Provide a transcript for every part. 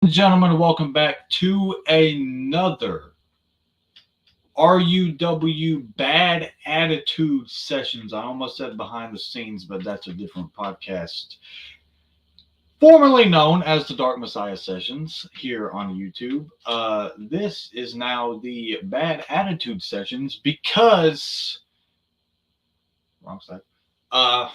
Gentlemen, welcome back to another RUW Bad Attitude Sessions. I almost said behind the scenes, but that's a different podcast. Formerly known as the Dark Messiah Sessions here on YouTube. This is now the Bad Attitude Sessions because. Wrong side. Uh,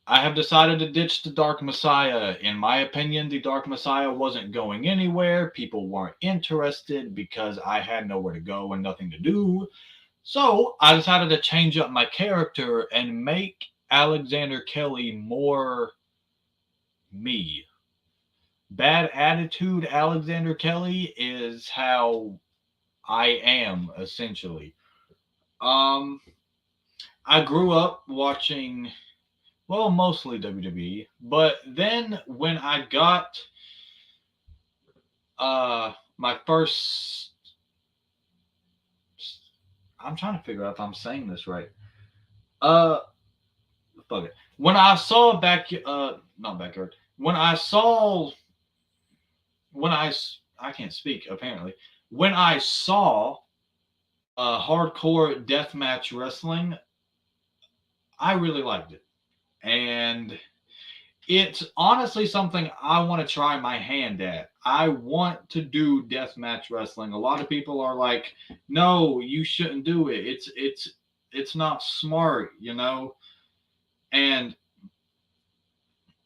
I have decided to ditch the Dark Messiah. In my opinion, the Dark Messiah wasn't going anywhere. People weren't interested because I had nowhere to go and nothing to do. So I decided to change up my character and make Alexander Kelly more me. Bad attitude Alexander Kelly is how I am essentially. Um I grew up watching mostly WWE, but then when I got my first, I'm trying to figure out if I'm saying this right. Uh Fuck it. When I saw not backyard. When I can't speak apparently. When I saw hardcore deathmatch wrestling, I really liked it. And it's honestly something I want to try my hand at. I want to do deathmatch wrestling. A lot of people are like, "No, you shouldn't do it. It's not smart." And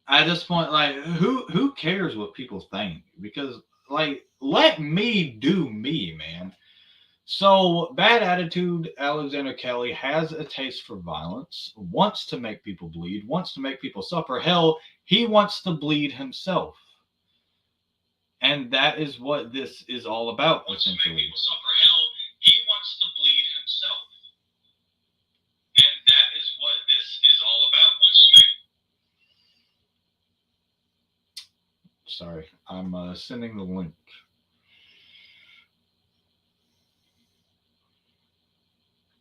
at this point, like, who cares what people think? Because like, let me do me, man. So, bad attitude. Alexander Kelly has a taste for violence, wants to make people bleed, wants to make people suffer. Hell, he wants to bleed himself. And that is what this is all about, essentially. Hell, he wants to bleed himself. And that is what this is all about, Sorry, I'm sending the link.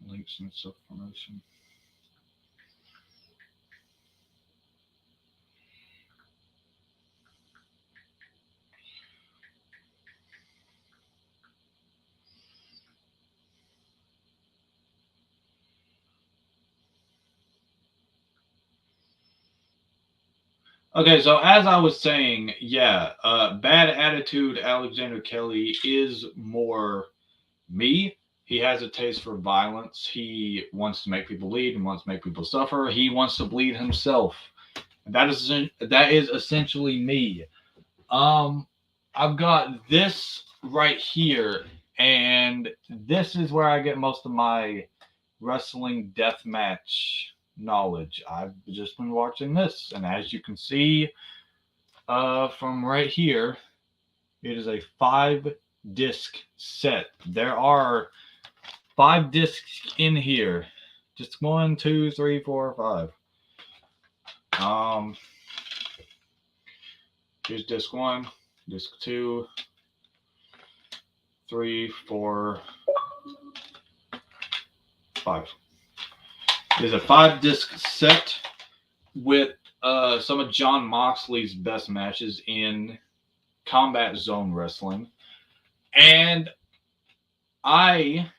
Links and stuff promotion. Okay, so as I was saying, yeah, bad attitude Alexander Kelly is more me. He has a taste for violence. He wants to make people bleed and wants to make people suffer. He wants to bleed himself. That is essentially me. Um, I've got this right here, and this is where I get most of my wrestling deathmatch knowledge. I've just been watching this, and as you can see, from right here, it is a 5 disc set. There are 5 discs in here. Just one, two, three, four, five. Um, Here's disc one, disc two, three, four, five. It is a 5 disc set with some of John Moxley's best matches in Combat Zone Wrestling. And I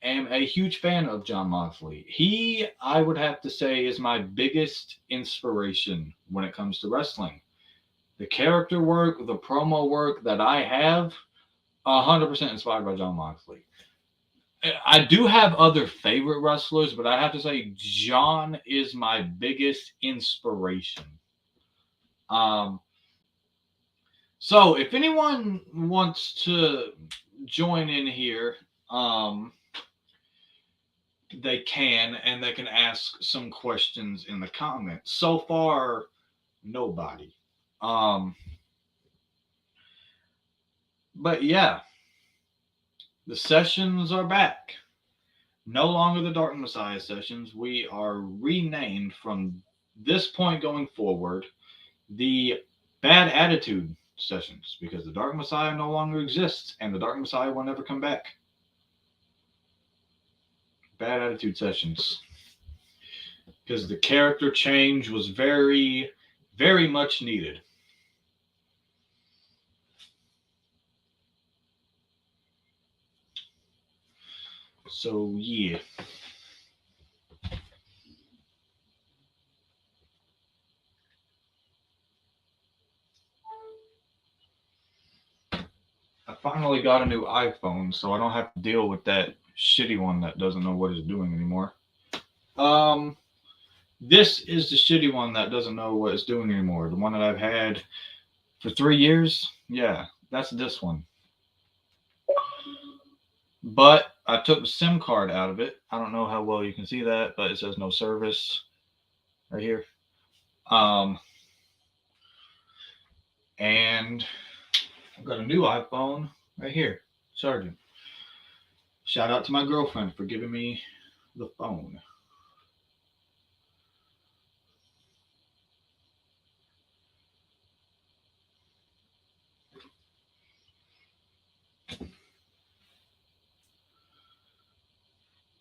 am a huge fan of John Moxley. He, I would have to say, is my biggest inspiration when it comes to wrestling. The character work, the promo work that I have, 100% inspired by John Moxley. I do have other favorite wrestlers, but I have to say John is my biggest inspiration. Um, so if anyone wants to join in here, they can, and they can ask some questions in the comments. So far, nobody. Um, but yeah, the sessions are back. No longer the Dark Messiah sessions. We are renamed from this point going forward the Bad Attitude sessions because the Dark Messiah no longer exists and the Dark Messiah will never come back. Bad Attitude sessions. Because the character change was very, very much needed. So yeah. I finally got a new iPhone, so I don't have to deal with that shitty one that doesn't know what it's doing anymore. Um, this is the shitty one that doesn't know what it's doing anymore. The one that I've had for 3 years. Yeah, that's this one. But I took the SIM card out of it. I don't know how well you can see that, but it says no service right here. Um, and I've got a new iPhone right here, charging. Shout out to my girlfriend for giving me the phone.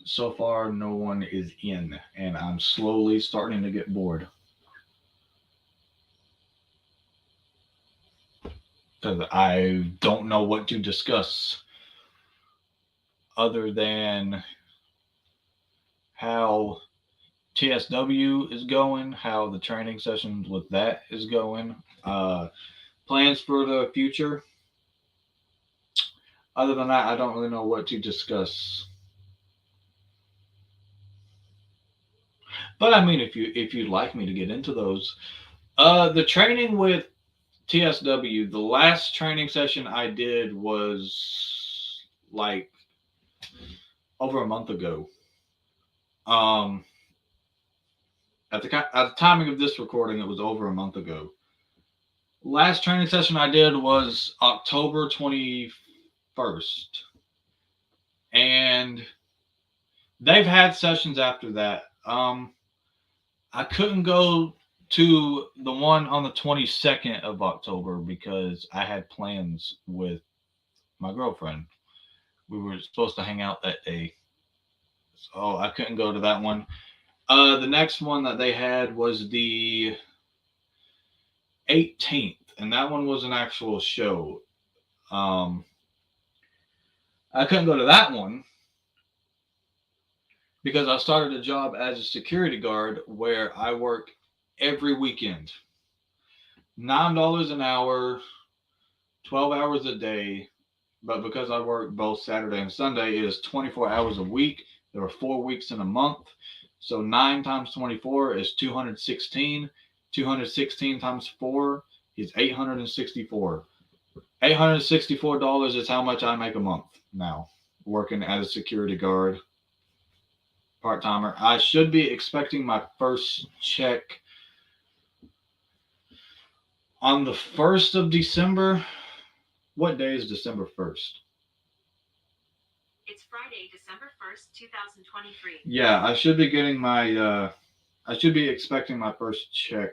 So far, no one is in, and I'm slowly starting to get bored. Because I don't know what to discuss other than how TSW is going, how the training sessions with that is going, plans for the future. Other than that, I don't really know what to discuss. But I mean, if you'd like me to get into those, the training with TSW, the last training session I did was like over a month ago. Um, at the timing of this recording, it was over a month ago. Last training session I did was October 21st, and they've had sessions after that. I couldn't go to the one on the 22nd of October because I had plans with my girlfriend. We were supposed to hang out that day, so I couldn't go to that one. The next one that they had was the 18th, and that one was an actual show. Um, I couldn't go to that one because I started a job as a security guard where I work every weekend. $9 an hour, 12 hours a day. But because I work both Saturday and Sunday, it is 24 hours a week. There are 4 weeks in a month. So 9 times 24 is 216. 216 times 4 is 864. $864 is how much I make a month now, working as a security guard, part timer. I should be expecting my first check on the 1st of December. What day is December 1st? It's Friday, December 1st, 2023. Yeah, I should be getting my, I should be expecting my first check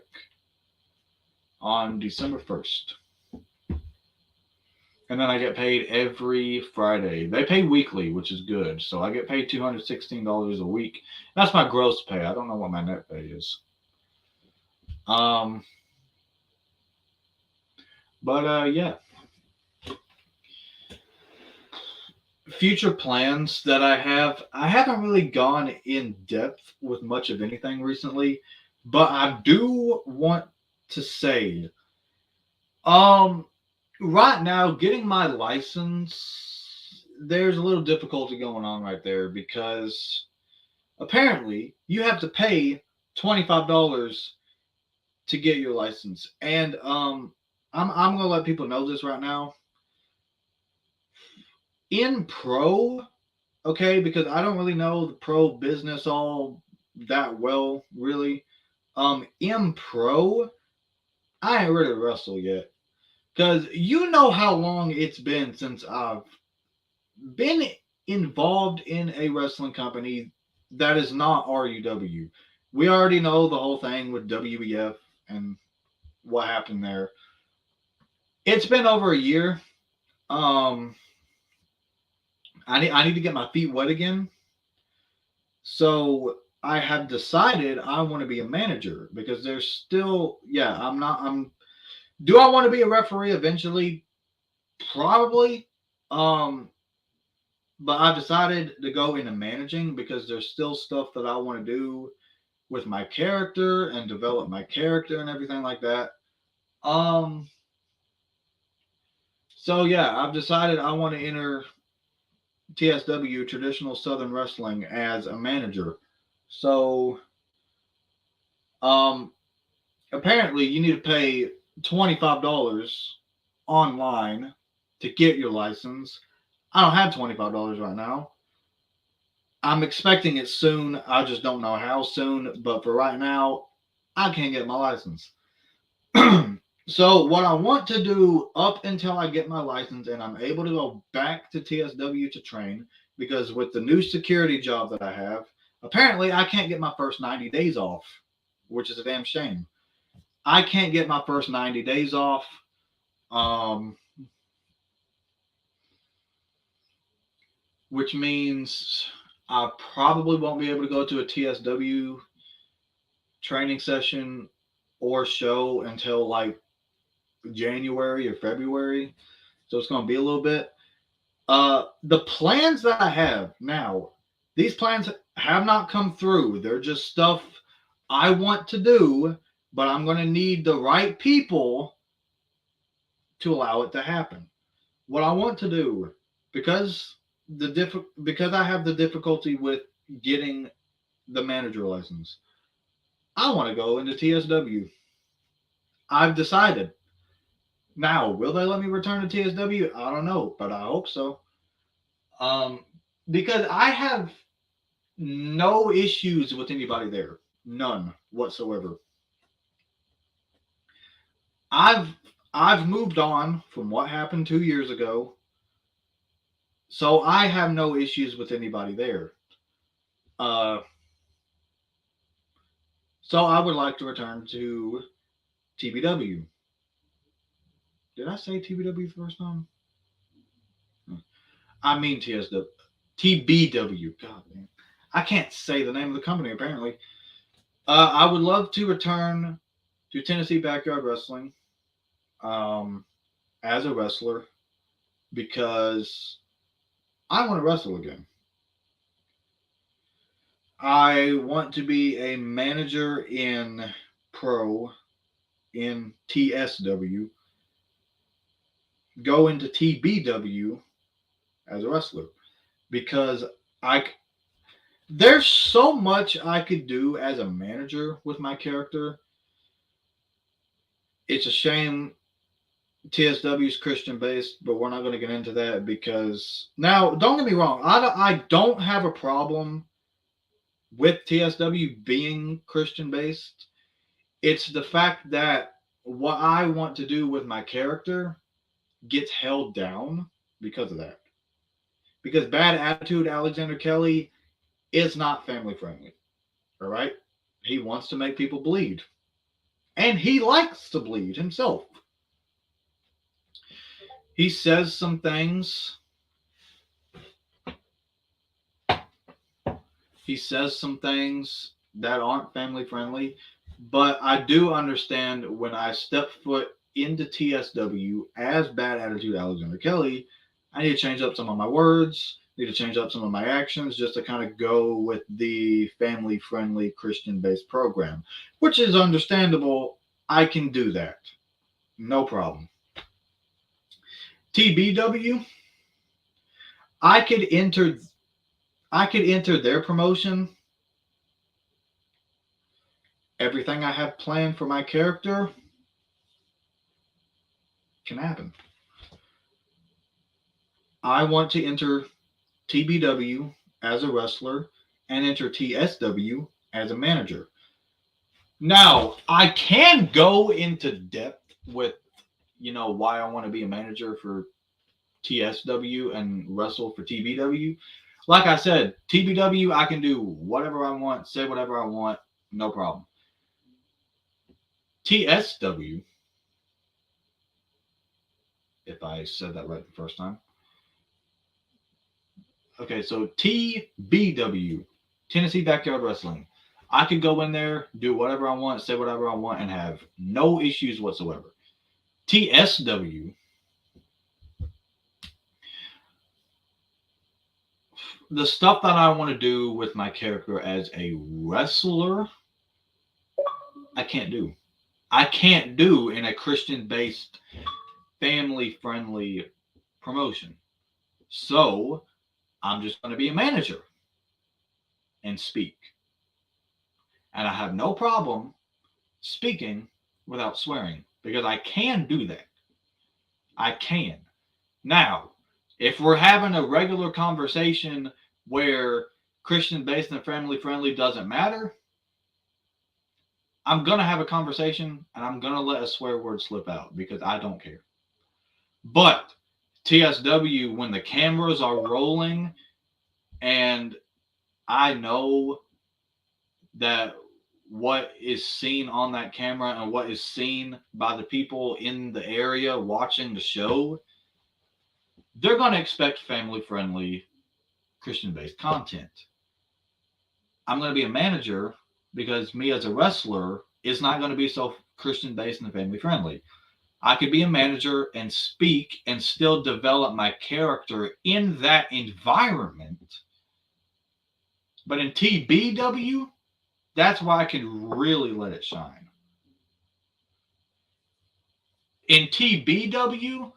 on December 1st. And then I get paid every Friday. They pay weekly, which is good. So I get paid $216 a week. That's my gross pay. I don't know what my net pay is. Um, but yeah. Future plans that I haven't really gone in depth with much of anything recently, but I do want to say, um, right now getting my license, there's a little difficulty going on right there because apparently you have to pay $25 to get your license, and I'm gonna let people know this right now. In pro, okay, because I don't really know the pro business all that well, really. In pro, I ain't ready to wrestle yet. Because you know how long it's been since I've been involved in a wrestling company that is not RUW. We already know the whole thing with WEF and what happened there. It's been over a year. Um, I need to get my feet wet again. So I have decided I want to be a manager because there's still, yeah, I'm not, I'm, do I want to be a referee eventually? Probably. Um, But I've decided to go into managing because there's still stuff that I want to do with my character and develop my character and everything like that. Um, so yeah, I've decided I want to enter TSW, Traditional Southern Wrestling, as a manager. So, um, apparently you need to pay $25 online to get your license. I don't have $25 right now. I'm expecting it soon. I just don't know how soon. But for right now, I can't get my license. So what I want to do up until I get my license and I'm able to go back to TSW to train, because with the new security job that I have, apparently I can't get my first 90 days off, which is a damn shame. I can't get my first 90 days off. Um, which means I probably won't be able to go to a TSW training session or show until like January or February. So it's going to be a little bit. The plans that I have now, these plans have not come through. They're just stuff I want to do, but I'm going to need the right people to allow it to happen. What I want to do, because because I have the difficulty with getting the manager license, I want to go into TSW. I've decided. Now, will they let me return to TSW? I don't know, but I hope so. Um, because I have no issues with anybody there, none whatsoever. I've I've moved on from what happened 2 years ago, so I have no issues with anybody there. Uh, so I would like to return to TBW. Did I say TBW first time? I mean TSW, TBW. God man, I can't say the name of the company apparently. I would love to return to Tennessee Backyard Wrestling um, as a wrestler because I want to wrestle again. I want to be a manager in pro in TSW, go into TBW as a wrestler because I there's so much I could do as a manager with my character. It's a shame TSW is Christian based, but we're not going to get into that because now don't get me wrong, I don't have a problem with TSW being Christian based. It's the fact that what I want to do with my character gets held down because of that. Because bad attitude Alexander Kelly is not family friendly. All right? He wants to make people bleed. And he likes to bleed himself. He says some things. He says some things that aren't family friendly. But I do understand when I step foot into TSW as bad attitude Alexander Kelly, I need to change up some of my words, need to change up some of my actions just to kind of go with the family friendly Christian based program, which is understandable. I can do that. No problem. TBW, I could enter I could enter their promotion. Everything I have planned for my character can happen. I want to enter TBW as a wrestler and enter TSW as a manager. Now, I can go into depth with, why I want to be a manager for TSW and wrestle for TBW. Like I said, TBW, I can do whatever I want, say whatever I want, no problem. TSW, if I said that right the first time. Okay, so TBW, Tennessee Backyard Wrestling. I could go in there, do whatever I want, say whatever I want, and have no issues whatsoever. TSW, the stuff that I want to do with my character as a wrestler, I can't do. I can't do in a Christian based, family friendly promotion. So I'm just going to be a manager and speak. And I have no problem speaking without swearing because I can do that. I can. Now, if we're having a regular conversation where Christian based and family friendly doesn't matter, I'm going to have a conversation and I'm going to let a swear word slip out because I don't care. But TSW, when the cameras are rolling and I know that what is seen on that camera and what is seen by the people in the area watching the show, they're going to expect family friendly, Christian based content. I'm going to be a manager because me as a wrestler is not going to be so Christian based and family friendly. I could be a manager and speak and still develop my character in that environment. But in TBW, that's why I can really let it shine. In TBW,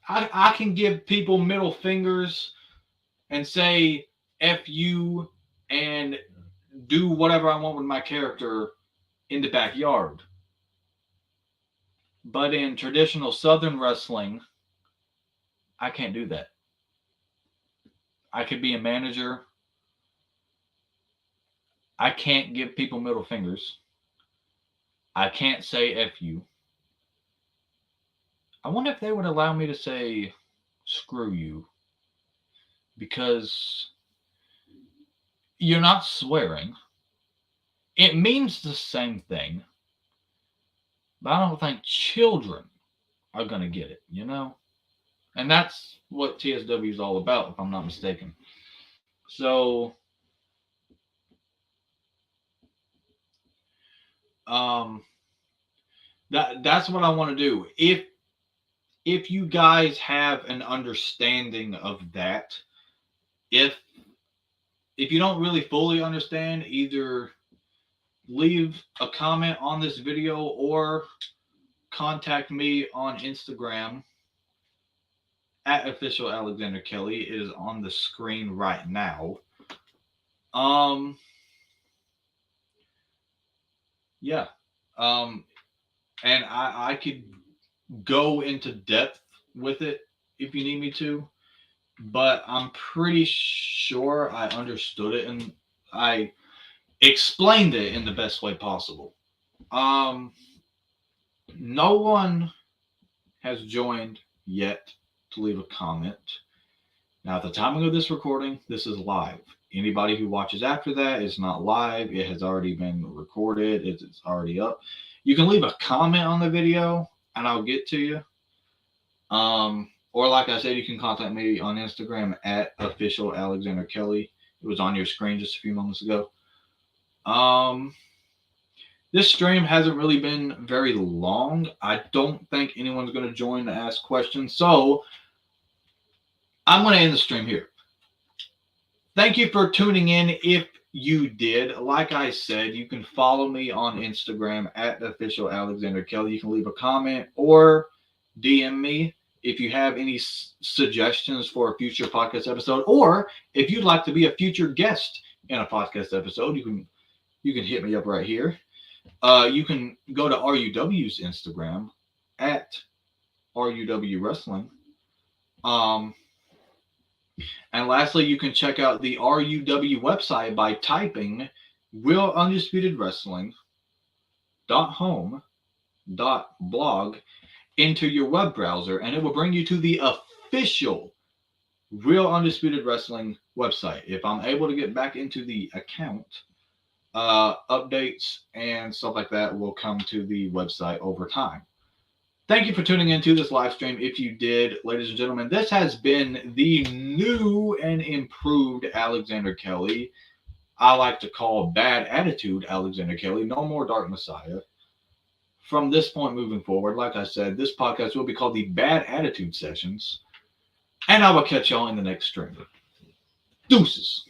I can give people middle fingers and say F you and do whatever I want with my character in the backyard. But in traditional Southern wrestling, I can't do that. I could be a manager. I can't give people middle fingers. I can't say F you. I wonder if they would allow me to say screw you because you're not swearing. It means the same thing, but I don't think children are going to get it, you know? And that's what TSW is all about, if I'm not mistaken. So, um, that's what I want to do. If you guys have an understanding of that, if you don't really fully understand, either leave a comment on this video or contact me on Instagram at official Alexander Kelly. It is on the screen right now. Yeah. And I could go into depth with it if you need me to, but I'm pretty sure I understood it and I explained it in the best way possible. No one has joined yet to leave a comment. Now, at the timing of this recording, this is live. Anybody who watches after that is not live. It has already been recorded. It's already up. You can leave a comment on the video and I'll get to you. Or like I said, you can contact me on Instagram at official Alexander Kelly. It was on your screen just a few moments ago. This stream hasn't really been very long. I don't think anyone's going to join to ask questions. So I'm going to end the stream here. Thank you for tuning in. If you did, like I said, you can follow me on Instagram at official Alexander Kelly. You can leave a comment or DM me if you have any suggestions for a future podcast episode, or if you'd like to be a future guest in a podcast episode, you can hit me up right here. You can go to RUW's Instagram at RUW Wrestling. And lastly, you can check out the RUW website by typing realundisputedwrestling.home.blog into your web browser, and it will bring you to the official Real Undisputed Wrestling website. If I'm able to get back into the account, updates and stuff like that will come to the website over time. Thank you for tuning into this live stream. If you did, ladies and gentlemen, this has been the new and improved Alexander Kelly. I like to call bad attitude Alexander Kelly. No more Dark Messiah. From this point moving forward, like I said, this podcast will be called the Bad Attitude Sessions. And I will catch y'all in the next stream. Deuces.